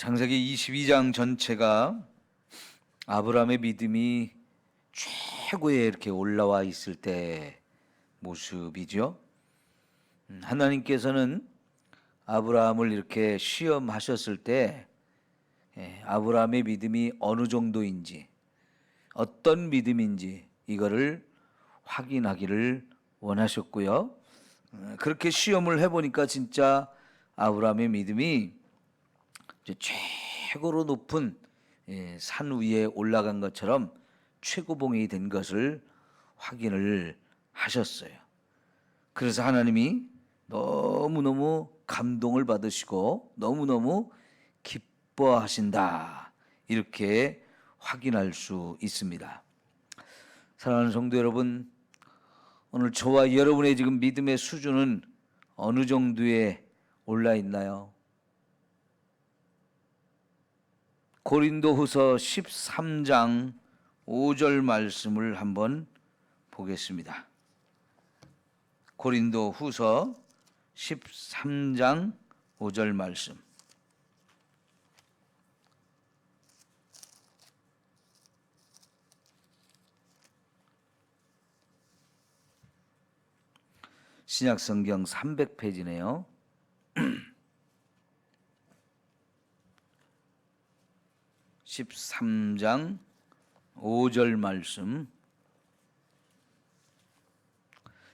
창세기 22장 전체가 아브라함의 믿음이 최고에 이렇게 올라와 있을 때 모습이죠. 하나님께서는 아브라함을 이렇게 시험하셨을 때 아브라함의 믿음이 어느 정도인지, 어떤 믿음인지 이거를 확인하기를 원하셨고요. 그렇게 시험을 해보니까 진짜 아브라함의 믿음이 이제 최고로 높은 산 위에 올라간 것처럼 최고봉이 된 것을 확인을 하셨어요. 그래서 하나님이 너무너무 감동을 받으시고 너무너무 기뻐하신다, 이렇게 확인할 수 있습니다. 사랑하는 성도 여러분, 오늘 저와 여러분의 지금 믿음의 수준은 어느 정도에 올라 있나요? 고린도후서 13장 5절 말씀을 한번 보겠습니다. 고린도후서 13장 5절 말씀. 신약성경 300페이지네요. 13장 5절 말씀,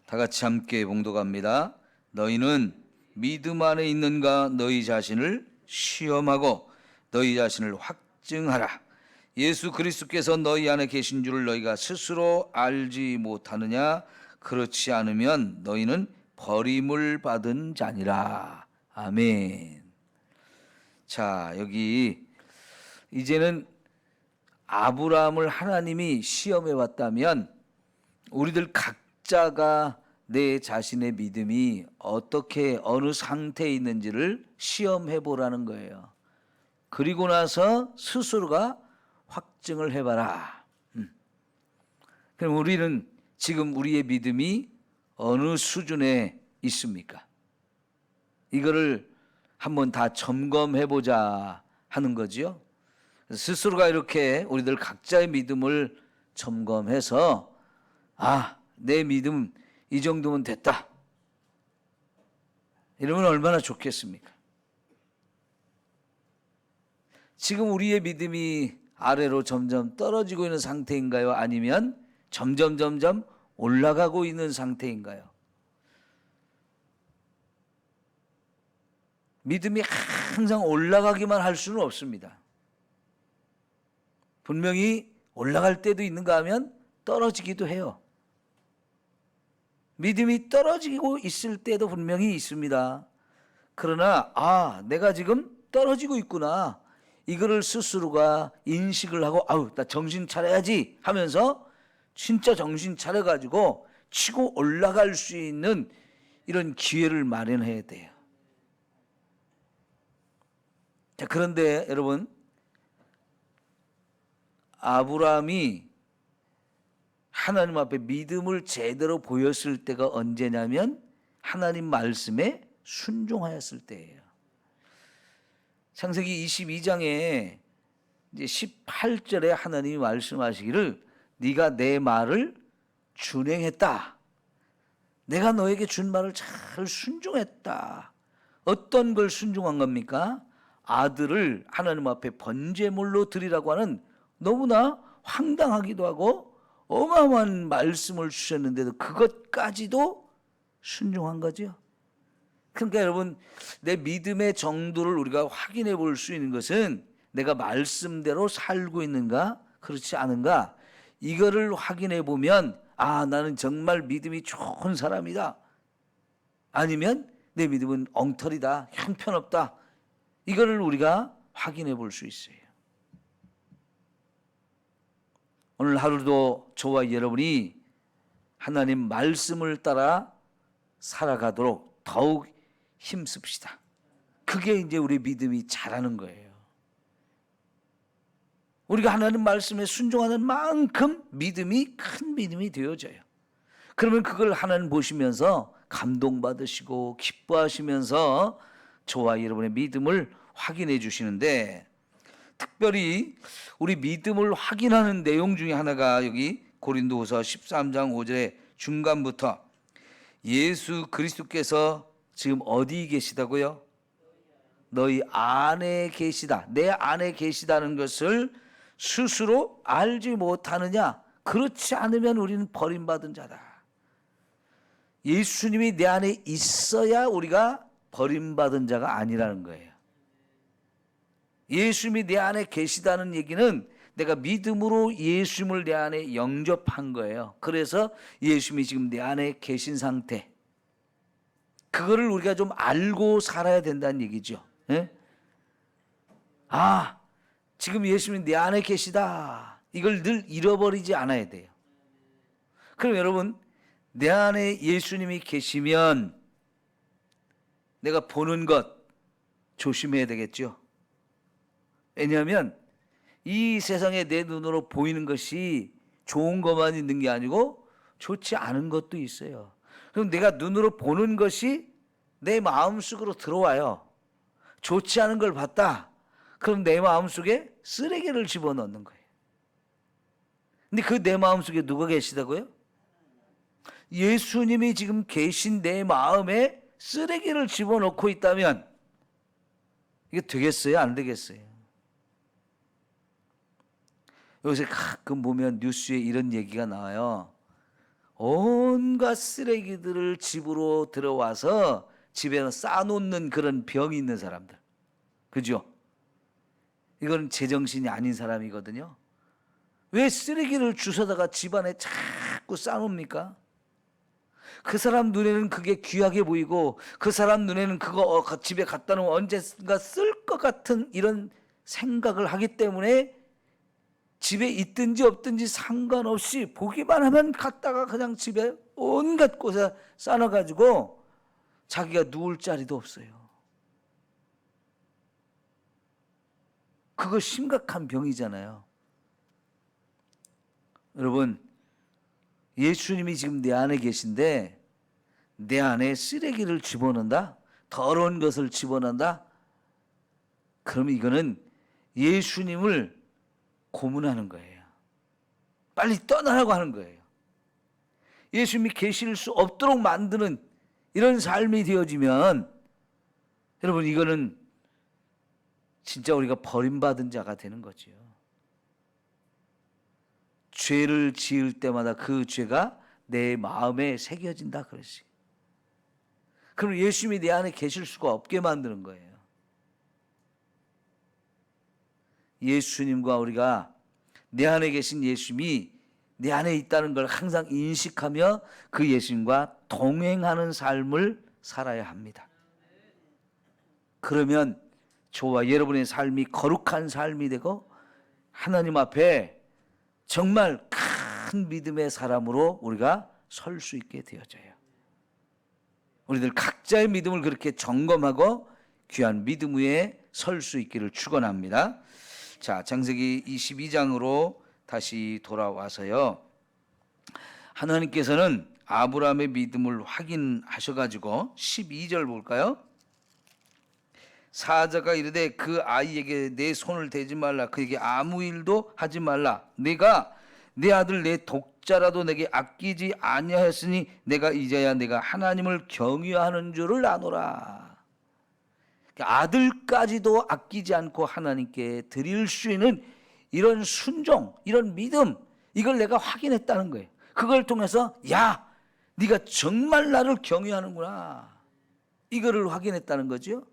다 같이 함께 봉독합니다. 너희는 믿음 안에 있는가 너희 자신을 시험하고 너희 자신을 확증하라. 예수 그리스도께서 너희 안에 계신 줄을 너희가 스스로 알지 못하느냐? 그렇지 않으면 너희는 버림을 받은 자니라. 아멘. 자, 여기 이제는 아브라함을 하나님이 시험해 왔다면 우리들 각자가 내 자신의 믿음이 어떻게 어느 상태에 있는지를 시험해 보라는 거예요. 그리고 나서 스스로가 확증을 해봐라. 그럼 우리는 지금 우리의 믿음이 어느 수준에 있습니까? 이거를 한번 다 점검해 보자 하는 거지요. 스스로가 이렇게 우리들 각자의 믿음을 점검해서 내 믿음 이 정도면 됐다, 이러면 얼마나 좋겠습니까? 지금 우리의 믿음이 아래로 점점 떨어지고 있는 상태인가요? 아니면 점점 올라가고 있는 상태인가요? 믿음이 항상 올라가기만 할 수는 없습니다. 분명히 올라갈 때도 있는가 하면 떨어지기도 해요. 믿음이 떨어지고 있을 때도 분명히 있습니다. 그러나 내가 지금 떨어지고 있구나, 이거를 스스로가 인식을 하고 나 정신 차려야지 하면서 진짜 정신 차려가지고 치고 올라갈 수 있는 이런 기회를 마련해야 돼요. 자, 그런데 여러분, 아브라함이 하나님 앞에 믿음을 제대로 보였을 때가 언제냐면 하나님 말씀에 순종하였을 때예요. 창세기 22장에 이제 18절에 하나님이 말씀하시기를 네가 내 말을 준행했다. 내가 너에게 준 말을 잘 순종했다. 어떤 걸 순종한 겁니까? 아들을 하나님 앞에 번제물로 드리라고 하는 너무나 황당하기도 하고 어마어마한 말씀을 주셨는데도 그것까지도 순종한 거죠. 그러니까 여러분, 내 믿음의 정도를 우리가 확인해 볼 수 있는 것은 내가 말씀대로 살고 있는가 그렇지 않은가, 이거를 확인해 보면 나는 정말 믿음이 좋은 사람이다, 아니면 내 믿음은 엉터리다, 형편없다, 이거를 우리가 확인해 볼 수 있어요. 오늘 하루도 저와 여러분이 하나님 말씀을 따라 살아가도록 더욱 힘씁시다. 그게 이제 우리 믿음이 자라는 거예요. 우리가 하나님 말씀에 순종하는 만큼 믿음이 큰 믿음이 되어져요. 그러면 그걸 하나님 보시면서 감동받으시고 기뻐하시면서 저와 여러분의 믿음을 확인해 주시는데, 특별히 우리 믿음을 확인하는 내용 중에 하나가 여기 고린도후서 13장 5절의 중간부터 예수 그리스도께서 지금 어디 계시다고요? 너희 안에 계시다. 내 안에 계시다는 것을 스스로 알지 못하느냐? 그렇지 않으면 우리는 버림받은 자다. 예수님이 내 안에 있어야 우리가 버림받은 자가 아니라는 거예요. 예수님이 내 안에 계시다는 얘기는 내가 믿음으로 예수님을 내 안에 영접한 거예요. 그래서 예수님이 지금 내 안에 계신 상태, 그거를 우리가 좀 알고 살아야 된다는 얘기죠. 예? 아, 지금 예수님이 내 안에 계시다. 이걸 늘 잃어버리지 않아야 돼요. 그럼 여러분, 내 안에 예수님이 계시면 내가 보는 것 조심해야 되겠죠. 왜냐하면 이 세상에 내 눈으로 보이는 것이 좋은 것만 있는 게 아니고 좋지 않은 것도 있어요. 그럼 내가 눈으로 보는 것이 내 마음속으로 들어와요. 좋지 않은 걸 봤다. 그럼 내 마음속에 쓰레기를 집어넣는 거예요. 근데 그 내 마음속에 누가 계시다고요? 예수님이 지금 계신 내 마음에 쓰레기를 집어넣고 있다면 이게 되겠어요? 안 되겠어요? 요새 가끔 보면 뉴스에 이런 얘기가 나와요. 온갖 쓰레기들을 집으로 들어와서 집에 쌓아놓는 그런 병이 있는 사람들. 그죠? 이건 제정신이 아닌 사람이거든요. 왜 쓰레기를 주워다가 집안에 자꾸 쌓아놓습니까? 그 사람 눈에는 그게 귀하게 보이고 그 사람 눈에는 그거 집에 갖다 놓으면 언젠가 쓸 것 같은 이런 생각을 하기 때문에 집에 있든지 없든지 상관없이 보기만 하면 갖다가 그냥 집에 온갖 곳에 쌓아가지고 자기가 누울 자리도 없어요. 그거 심각한 병이잖아요. 여러분, 예수님이 지금 내 안에 계신데 내 안에 쓰레기를 집어넣는다? 더러운 것을 집어넣는다? 그럼 이거는 예수님을 고문하는 거예요. 빨리 떠나라고 하는 거예요. 예수님이 계실 수 없도록 만드는 이런 삶이 되어지면 여러분, 이거는 진짜 우리가 버림받은 자가 되는 거죠. 죄를 지을 때마다 그 죄가 내 마음에 새겨진다 그러지. 그럼 예수님이 내 안에 계실 수가 없게 만드는 거예요. 예수님과 우리가 내 안에 계신 예수님이 내 안에 있다는 걸 항상 인식하며 그 예수님과 동행하는 삶을 살아야 합니다. 그러면 저와 여러분의 삶이 거룩한 삶이 되고 하나님 앞에 정말 큰 믿음의 사람으로 우리가 설 수 있게 되어져요. 우리들 각자의 믿음을 그렇게 점검하고 귀한 믿음 위에 설 수 있기를 축원합니다. 자, 창세기 22장으로 다시 돌아와서요. 하나님께서는 아브라함의 믿음을 확인하셔가지고 12절 볼까요? 사자가 이르되 그 아이에게 내 손을 대지 말라. 그에게 아무 일도 하지 말라. 내가 내 아들 내 독자라도 내게 아끼지 아니하였으니 내가 이제야 내가 하나님을 경외하는 줄을 아노라. 아들까지도 아끼지 않고 하나님께 드릴 수 있는 이런 순종, 이런 믿음, 이걸 내가 확인했다는 거예요. 그걸 통해서 야, 네가 정말 나를 경외하는구나, 이거를 확인했다는 거죠.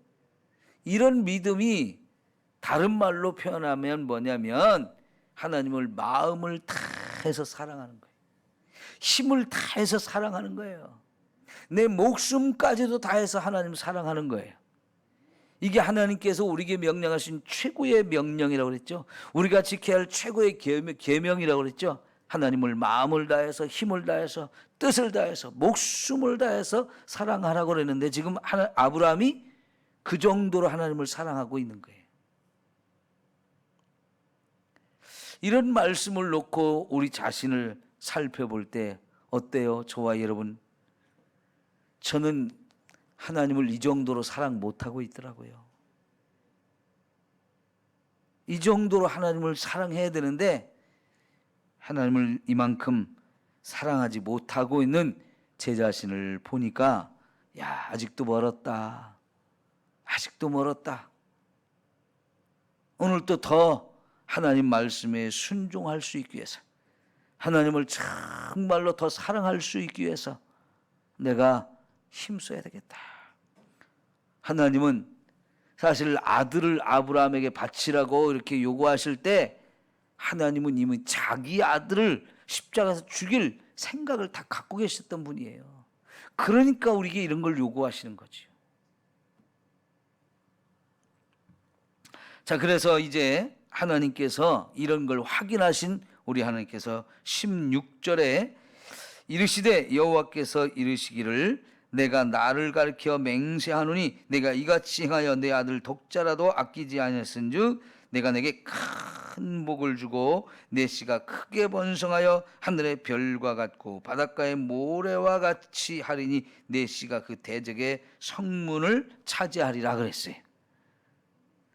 이런 믿음이 다른 말로 표현하면 뭐냐면 하나님을 마음을 다해서 사랑하는 거예요. 힘을 다해서 사랑하는 거예요. 내 목숨까지도 다해서 하나님을 사랑하는 거예요. 이게 하나님께서 우리에게 명령하신 최고의 명령이라고 그랬죠. 우리가 지켜야 할 최고의 계명이라고 그랬죠. 하나님을 마음을 다해서 힘을 다해서 뜻을 다해서 목숨을 다해서 사랑하라고 그랬는데 지금 아브라함이 그 정도로 하나님을 사랑하고 있는 거예요. 이런 말씀을 놓고 우리 자신을 살펴볼 때 어때요? 저와 여러분, 저는 하나님을 이 정도로 사랑 못하고 있더라고요. 이 정도로 하나님을 사랑해야 되는데 하나님을 이만큼 사랑하지 못하고 있는 제 자신을 보니까 야, 아직도 멀었다. 아직도 멀었다. 오늘 또 더 하나님 말씀에 순종할 수 있기 위해서, 하나님을 정말로 더 사랑할 수 있기 위해서 내가 힘써야 되겠다. 하나님은 사실 아들을 아브라함에게 바치라고 이렇게 요구하실 때 하나님은 이미 자기 아들을 십자가에서 죽일 생각을 다 갖고 계셨던 분이에요. 그러니까 우리에게 이런 걸 요구하시는 거죠. 자, 그래서 이제 하나님께서 이런 걸 확인하신 우리 하나님께서 16절에 이르시되 여호와께서 이르시기를 내가 나를 가리켜 맹세하노니 내가 이같이 행하여 내 아들 독자라도 아끼지 아니하였은즉 내가 내게 큰 복을 주고 내 씨가 크게 번성하여 하늘의 별과 같고 바닷가의 모래와 같이 하리니 내 씨가 그 대적의 성문을 차지하리라 그랬어요.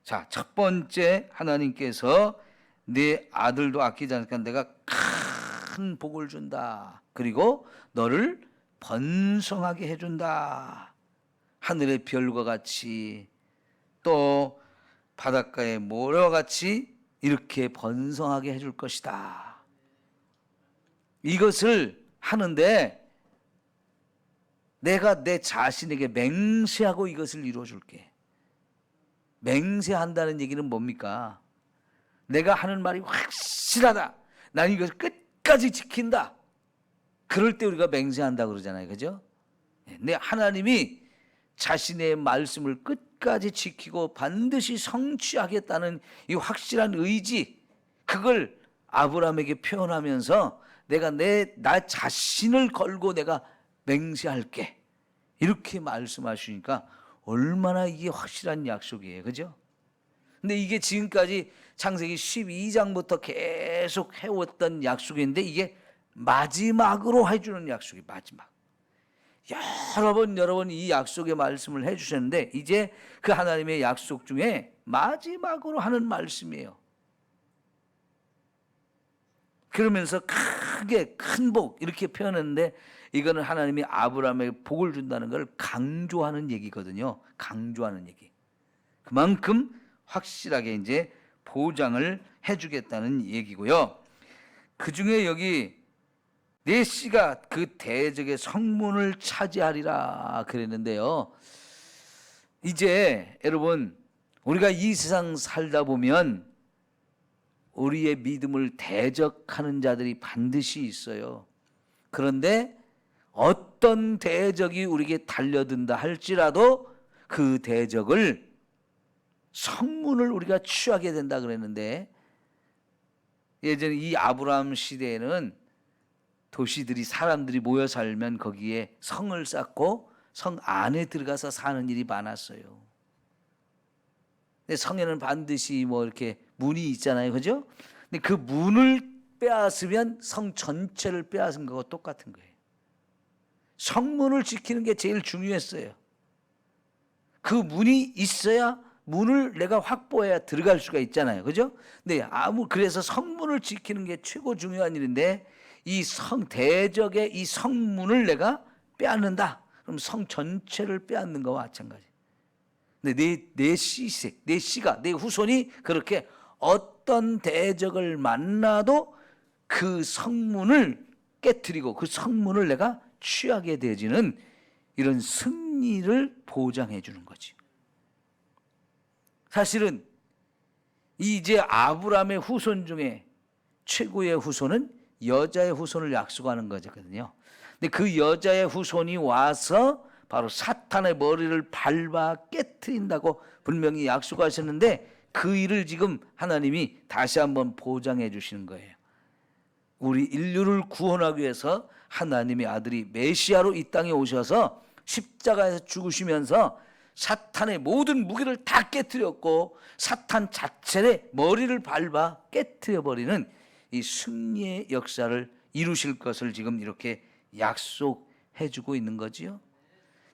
자, 첫 번째 하나님께서 내 아들도 아끼지 않으니까 내가 큰 복을 준다. 그리고 너를 번성하게 해준다. 하늘의 별과 같이 또 바닷가의 모래와 같이 이렇게 번성하게 해줄 것이다. 이것을 하는데 내가 내 자신에게 맹세하고 이것을 이루어줄게. 맹세한다는 얘기는 뭡니까? 내가 하는 말이 확실하다. 난 이것을 끝까지 지킨다. 그럴 때 우리가 맹세한다 그러잖아요. 그죠? 내 하나님이 자신의 말씀을 끝까지 지키고 반드시 성취하겠다는 이 확실한 의지, 그걸 아브라함에게 표현하면서 내가 나 자신을 걸고 내가 맹세할게. 이렇게 말씀하시니까 얼마나 이게 확실한 약속이에요. 그죠? 근데 이게 지금까지 창세기 12장부터 계속 해왔던 약속인데 이게 마지막으로 해주는 약속이 마지막. 여러 번 이 약속의 말씀을 해주셨는데 이제 그 하나님의 약속 중에 마지막으로 하는 말씀이에요. 그러면서 크게 큰 복 이렇게 표현했는데 이거는 하나님이 아브라함에게 복을 준다는 걸 강조하는 얘기거든요. 강조하는 얘기. 그만큼 확실하게 이제 보장을 해주겠다는 얘기고요. 그 중에 여기 내 씨가 그 대적의 성문을 차지하리라 그랬는데요. 이제 여러분 우리가 이 세상 살다 보면 우리의 믿음을 대적하는 자들이 반드시 있어요. 그런데 어떤 대적이 우리에게 달려든다 할지라도 그 대적을 성문을 우리가 취하게 된다 그랬는데 예전에 이 아브라함 시대에는 도시들이 사람들이 모여 살면 거기에 성을 쌓고 성 안에 들어가서 사는 일이 많았어요. 근데 성에는 반드시 뭐 이렇게 문이 있잖아요. 그죠? 근데 그 문을 빼앗으면 성 전체를 빼앗은 거와 똑같은 거예요. 성문을 지키는 게 제일 중요했어요. 그 문이 있어야 문을 내가 확보해야 들어갈 수가 있잖아요. 그죠? 근데 그래서 성문을 지키는 게 최고 중요한 일인데 이 대적의 이 성문을 내가 빼앗는다. 그럼 성 전체를 빼앗는 거와 마찬가지. 근데 내 씨가 내 후손이 그렇게 어떤 대적을 만나도 그 성문을 깨트리고 그 성문을 내가 취하게 되지는 이런 승리를 보장해 주는 거지. 사실은 이제 아브라함의 후손 중에 최고의 후손은 여자의 후손을 약속하는 거거든요. 근데 그 여자의 후손이 와서 바로 사탄의 머리를 밟아 깨트린다고 분명히 약속하셨는데 그 일을 지금 하나님이 다시 한번 보장해 주시는 거예요. 우리 인류를 구원하기 위해서 하나님의 아들이 메시아로 이 땅에 오셔서 십자가에서 죽으시면서 사탄의 모든 무기를 다 깨트렸고 사탄 자체의 머리를 밟아 깨트려버리는 이 승리의 역사를 이루실 것을 지금 이렇게 약속해주고 있는 거지요.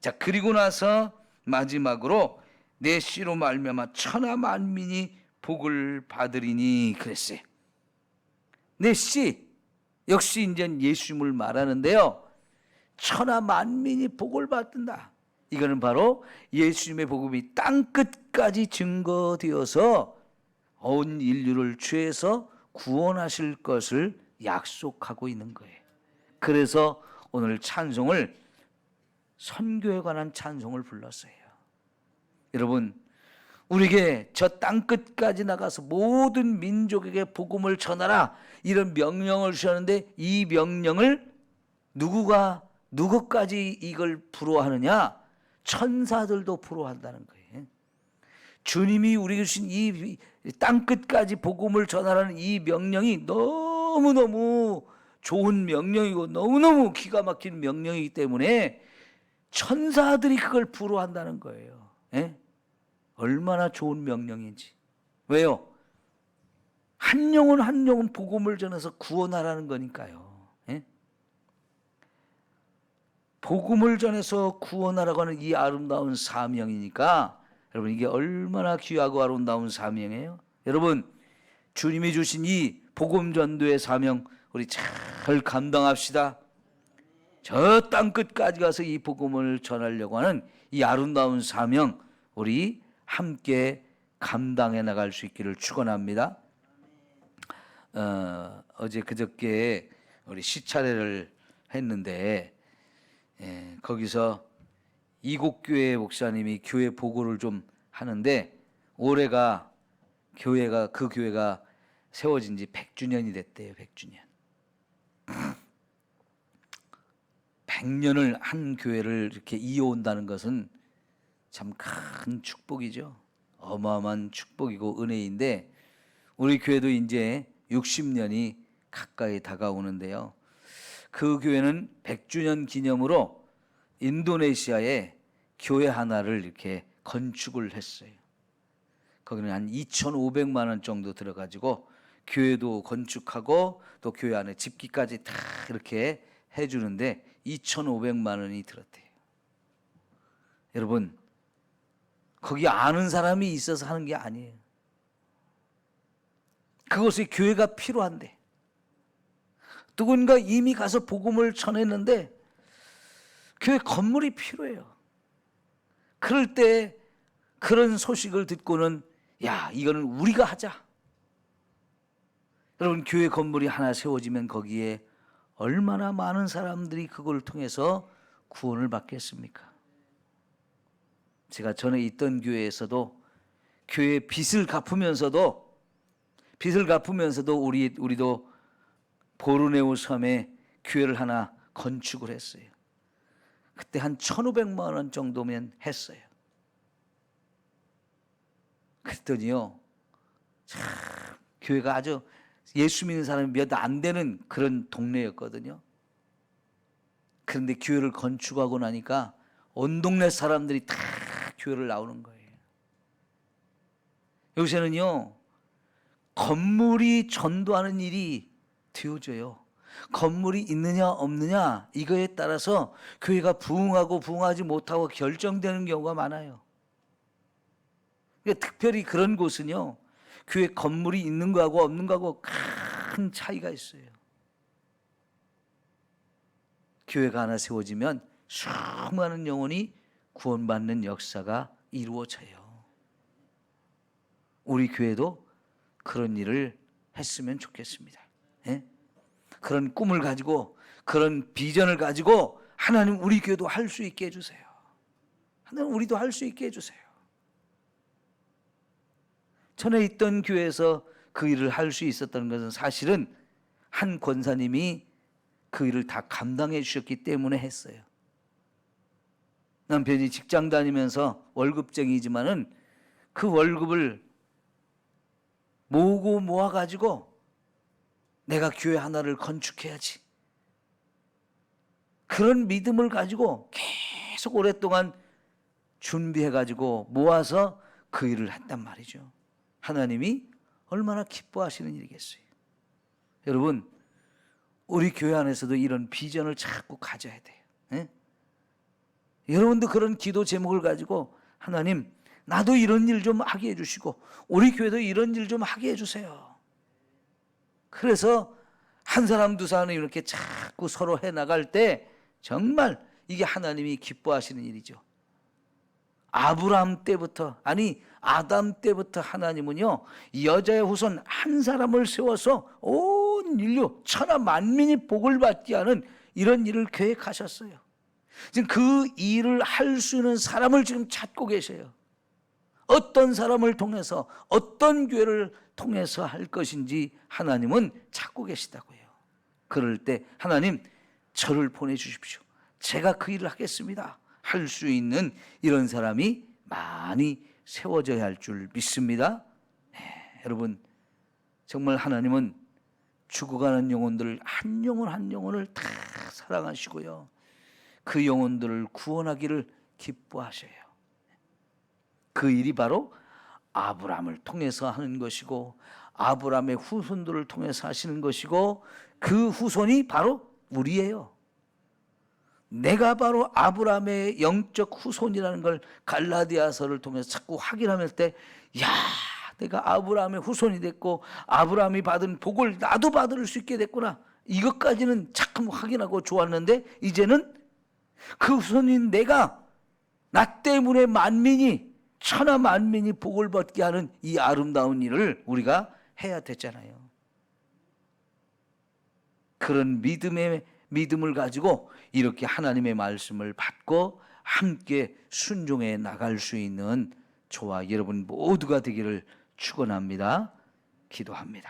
자, 그리고 나서 마지막으로 내 씨로 말미암아 천하 만민이 복을 받으리니 그랬어요. 네 씨, 역시 이제 예수님을 말하는데요. 천하 만민이 복을 받는다. 이거는 바로 예수님의 복음이 땅끝까지 증거되어서 온 인류를 죄에서 구원하실 것을 약속하고 있는 거예요. 그래서 오늘 찬송을 선교에 관한 찬송을 불렀어요. 여러분, 우리에게 저 땅끝까지 나가서 모든 민족에게 복음을 전하라 이런 명령을 주셨는데 이 명령을 누구까지 이걸 불허하느냐? 천사들도 불허한다는 거예요. 주님이 우리에게 주신 이 땅끝까지 복음을 전하라는 이 명령이 너무너무 좋은 명령이고 너무너무 기가 막힌 명령이기 때문에 천사들이 그걸 불허한다는 거예요. 얼마나 좋은 명령인지. 왜요? 한 영혼 한 영혼 복음을 전해서 구원하라는 거니까요. 복음을 전해서 구원하라고 하는 이 아름다운 사명이니까 여러분, 이게 얼마나 귀하고 아름다운 사명이에요. 여러분, 주님이 주신 이 복음 전도의 사명 우리 잘 감당합시다. 저 땅끝까지 가서 이 복음을 전하려고 하는 이 아름다운 사명 우리 함께 감당해 나갈 수 있기를 축원합니다. 어제 그저께 우리 시차례를 했는데 거기서 이곡교회 목사님이 교회 보고를 좀 하는데 올해가 그 교회가 세워진 지 100주년이 됐대요. 100주년. 100년을 한 교회를 이렇게 이어온다는 것은 참 큰 축복이죠. 어마어마한 축복이고 은혜인데 우리 교회도 이제 60년이 가까이 다가오는데요. 그 교회는 100주년 기념으로 인도네시아에 교회 하나를 이렇게 건축을 했어요. 거기는 한 2,500만 원 정도 들어가지고 교회도 건축하고 또 교회 안에 집기까지 다 이렇게 해주는데 2,500만 원이 들었대요. 여러분, 거기 아는 사람이 있어서 하는 게 아니에요. 그것이 교회가 필요한데 누군가 이미 가서 복음을 전했는데 교회 건물이 필요해요. 그럴 때 그런 소식을 듣고는 야, 이거는 우리가 하자. 여러분, 교회 건물이 하나 세워지면 거기에 얼마나 많은 사람들이 그걸 통해서 구원을 받겠습니까? 제가 전에 있던 교회에서도 교회 빚을 갚으면서도 우리도 보르네오 섬에 교회를 하나 건축을 했어요. 그때 한 1,500만 원 정도면 했어요. 그랬더니요, 참 교회가 아주 예수 믿는 사람이 몇 안 되는 그런 동네였거든요. 그런데 교회를 건축하고 나니까 온 동네 사람들이 다 교회를 나오는 거예요. 요새는요, 건물이 전도하는 일이 되어져요. 건물이 있느냐 없느냐 이거에 따라서 교회가 부흥하고 부흥하지 못하고 결정되는 경우가 많아요. 그러니까 특별히 그런 곳은요, 교회 건물이 있는 거하고 없는 거하고 큰 차이가 있어요. 교회가 하나 세워지면 수많은 영혼이 구원받는 역사가 이루어져요. 우리 교회도 그런 일을 했으면 좋겠습니다. 그런 꿈을 가지고 그런 비전을 가지고 하나님 우리 교회도 할 수 있게 해주세요. 하나님 우리도 할 수 있게 해주세요. 전에 있던 교회에서 그 일을 할 수 있었다는 것은 사실은 한 권사님이 그 일을 다 감당해 주셨기 때문에 했어요. 남편이 직장 다니면서 월급쟁이지만은 그 월급을 모으고 모아가지고 내가 교회 하나를 건축해야지. 그런 믿음을 가지고 계속 오랫동안 준비해가지고 모아서 그 일을 했단 말이죠. 하나님이 얼마나 기뻐하시는 일이겠어요. 여러분, 우리 교회 안에서도 이런 비전을 자꾸 가져야 돼요. 여러분도 그런 기도 제목을 가지고 하나님, 나도 이런 일 좀 하게 해주시고 우리 교회도 이런 일 좀 하게 해주세요. 그래서 한 사람 두 사람이 이렇게 자꾸 서로 해나갈 때 정말 이게 하나님이 기뻐하시는 일이죠. 아브라함 때부터, 아니 아담 때부터 하나님은요 여자의 후손 한 사람을 세워서 온 인류 천하 만민이 복을 받게 하는 이런 일을 계획하셨어요. 지금 그 일을 할 수 있는 사람을 지금 찾고 계세요. 어떤 사람을 통해서, 어떤 교회를 통해서 할 것인지 하나님은 찾고 계시다고요. 그럴 때 하나님 저를 보내주십시오. 제가 그 일을 하겠습니다. 할 수 있는 이런 사람이 많이 세워져야 할 줄 믿습니다. 네, 여러분 정말 하나님은 죽어가는 영혼들 한 영혼 한 영혼을 다 사랑하시고요. 그 영혼들을 구원하기를 기뻐하셔요. 그 일이 바로 아브라함을 통해서 하는 것이고 아브라함의 후손들을 통해서 하시는 것이고 그 후손이 바로 우리예요. 내가 바로 아브라함의 영적 후손이라는 걸 갈라디아서를 통해서 자꾸 확인할 때 야, 내가 아브라함의 후손이 됐고 아브라함이 받은 복을 나도 받을 수 있게 됐구나. 이것까지는 자꾸 확인하고 좋았는데 이제는 그 후손인 내가 나 때문에 만민이 천하 만민이 복을 받게 하는 이 아름다운 일을 우리가 해야 됐잖아요. 그런 믿음을 가지고 이렇게 하나님의 말씀을 받고 함께 순종해 나갈 수 있는 저와 여러분 모두가 되기를 축원합니다. 기도합니다.